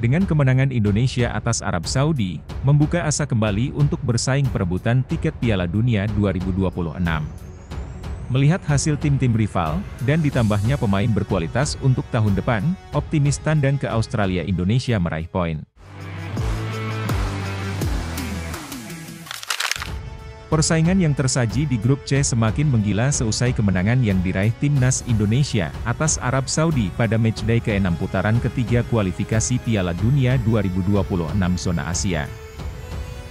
Dengan kemenangan Indonesia atas Arab Saudi, membuka asa kembali untuk bersaing perebutan tiket Piala Dunia 2026. Melihat hasil tim-tim rival, dan ditambahnya pemain berkualitas untuk tahun depan, optimis tandang ke Australia Indonesia meraih poin. Persaingan yang tersaji di grup C semakin menggila seusai kemenangan yang diraih Timnas Indonesia atas Arab Saudi pada matchday ke-6 putaran ketiga kualifikasi Piala Dunia 2026 zona Asia.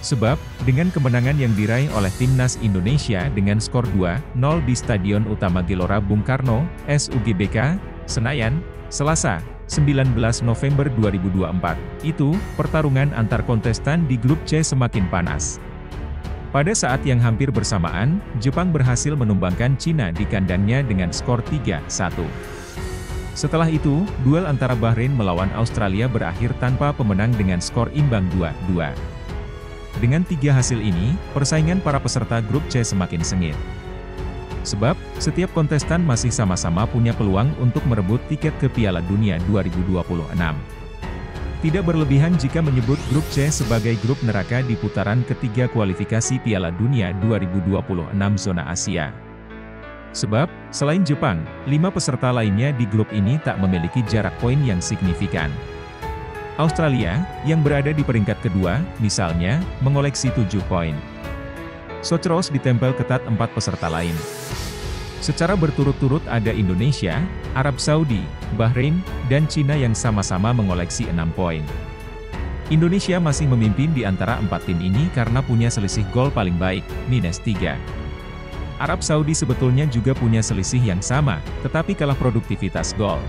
Sebab, dengan kemenangan yang diraih oleh Timnas Indonesia dengan skor 2-0 di Stadion Utama Gelora Bung Karno, SUGBK, Senayan, Selasa, 19 November 2024, itu, pertarungan antar kontestan di grup C semakin panas. Pada saat yang hampir bersamaan, Jepang berhasil menumbangkan Cina di kandangnya dengan skor 3-1. Setelah itu, duel antara Bahrain melawan Australia berakhir tanpa pemenang dengan skor imbang 2-2. Dengan tiga hasil ini, persaingan para peserta grup C semakin sengit. Sebab, setiap kontestan masih sama-sama punya peluang untuk merebut tiket ke Piala Dunia 2026. Tidak berlebihan jika menyebut grup C sebagai grup neraka di putaran ketiga kualifikasi Piala Dunia 2026 zona Asia. Sebab, selain Jepang, 5 peserta lainnya di grup ini tak memiliki jarak poin yang signifikan. Australia, yang berada di peringkat kedua, misalnya, mengoleksi 7 poin. Socros ditempel ketat 4 peserta lain. Secara berturut-turut ada Indonesia, Arab Saudi, Bahrain, dan Cina yang sama-sama mengoleksi 6 poin. Indonesia masih memimpin di antara 4 tim ini karena punya selisih gol paling baik, -3. Arab Saudi sebetulnya juga punya selisih yang sama, tetapi kalah produktivitas gol.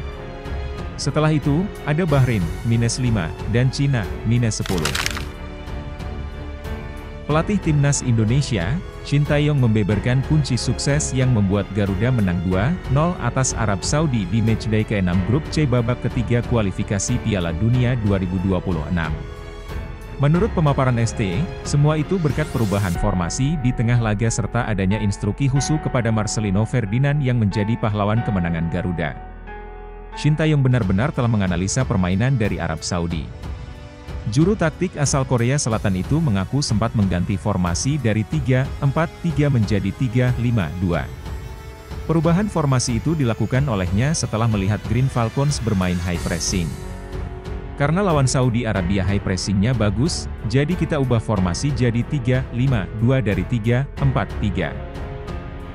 Setelah itu, ada Bahrain, -5, dan Cina, -10. Pelatih Timnas Indonesia, Shin Tae-yong membeberkan kunci sukses yang membuat Garuda menang 2-0 atas Arab Saudi di matchday ke-6 grup C babak ketiga kualifikasi Piala Dunia 2026. Menurut pemaparan ST, semua itu berkat perubahan formasi di tengah laga serta adanya instruksi khusus kepada Marcelino Ferdinand yang menjadi pahlawan kemenangan Garuda. Shin Tae-yong benar-benar telah menganalisa permainan dari Arab Saudi. Juru taktik asal Korea Selatan itu mengaku sempat mengganti formasi dari 3-4-3 menjadi 3-5-2. Perubahan formasi itu dilakukan olehnya setelah melihat Green Falcons bermain high pressing. Karena lawan Saudi Arabia high pressingnya bagus, jadi kita ubah formasi jadi 3-5-2 dari 3-4-3.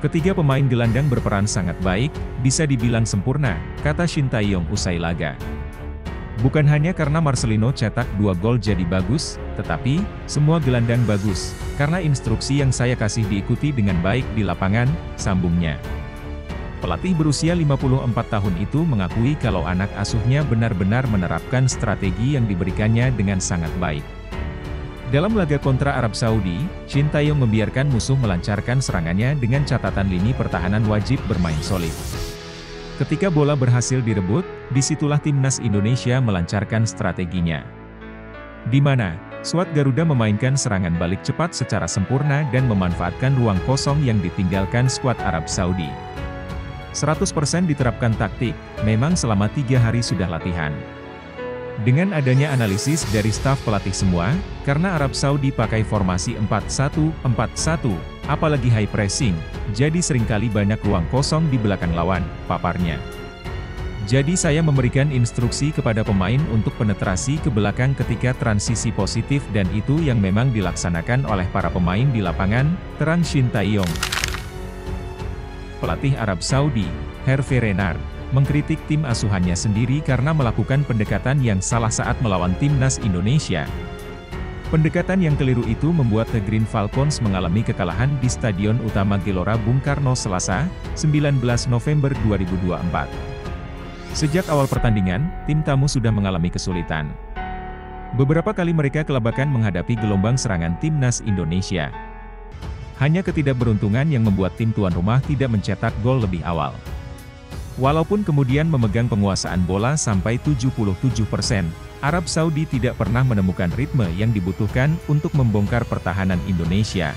Ketiga pemain gelandang berperan sangat baik, bisa dibilang sempurna, kata Shin Tae-yong usai laga. Bukan hanya karena Marcelino cetak 2 gol jadi bagus, tetapi, semua gelandang bagus, karena instruksi yang saya kasih diikuti dengan baik di lapangan, sambungnya. Pelatih berusia 54 tahun itu mengakui kalau anak asuhnya benar-benar menerapkan strategi yang diberikannya dengan sangat baik. Dalam laga kontra Arab Saudi, Shin Tae-yong membiarkan musuh melancarkan serangannya dengan catatan lini pertahanan wajib bermain solid. Ketika bola berhasil direbut, disitulah Timnas Indonesia melancarkan strateginya. Di mana, skuad Garuda memainkan serangan balik cepat secara sempurna dan memanfaatkan ruang kosong yang ditinggalkan skuad Arab Saudi. 100% diterapkan taktik, memang selama 3 hari sudah latihan. Dengan adanya analisis dari staf pelatih semua, karena Arab Saudi pakai formasi 4-1-4-1, apalagi high pressing, jadi seringkali banyak ruang kosong di belakang lawan, paparnya. Jadi saya memberikan instruksi kepada pemain untuk penetrasi ke belakang ketika transisi positif dan itu yang memang dilaksanakan oleh para pemain di lapangan, terang Shin Tae-yong. Pelatih Arab Saudi, Hervé Renard, mengkritik tim asuhannya sendiri karena melakukan pendekatan yang salah saat melawan Timnas Indonesia. Pendekatan yang keliru itu membuat The Green Falcons mengalami kekalahan di Stadion Utama Gelora Bung Karno Selasa, 19 November 2024. Sejak awal pertandingan, tim tamu sudah mengalami kesulitan. Beberapa kali mereka kelabakan menghadapi gelombang serangan Timnas Indonesia. Hanya ketidakberuntungan yang membuat tim tuan rumah tidak mencetak gol lebih awal. Walaupun kemudian memegang penguasaan bola sampai 77%, Arab Saudi tidak pernah menemukan ritme yang dibutuhkan untuk membongkar pertahanan Indonesia.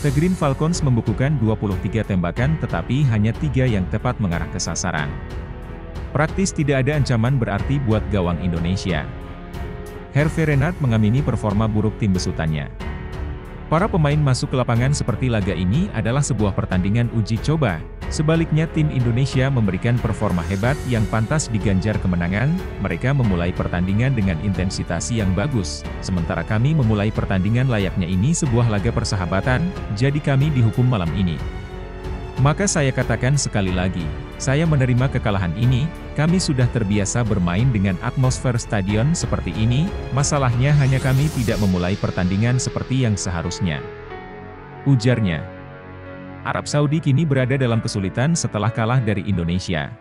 The Green Falcons membukukan 23 tembakan tetapi hanya 3 yang tepat mengarah ke sasaran. Praktis tidak ada ancaman berarti buat gawang Indonesia. Hervé Renard mengamini performa buruk tim besutannya. Para pemain masuk ke lapangan seperti laga ini adalah sebuah pertandingan uji coba. Sebaliknya tim Indonesia memberikan performa hebat yang pantas diganjar kemenangan. Mereka memulai pertandingan dengan intensitas yang bagus, sementara kami memulai pertandingan layaknya ini sebuah laga persahabatan, jadi kami dihukum malam ini. Maka saya katakan sekali lagi, saya menerima kekalahan ini. Kami sudah terbiasa bermain dengan atmosfer stadion seperti ini, masalahnya hanya kami tidak memulai pertandingan seperti yang seharusnya, ujarnya. Arab Saudi kini berada dalam kesulitan setelah kalah dari Indonesia.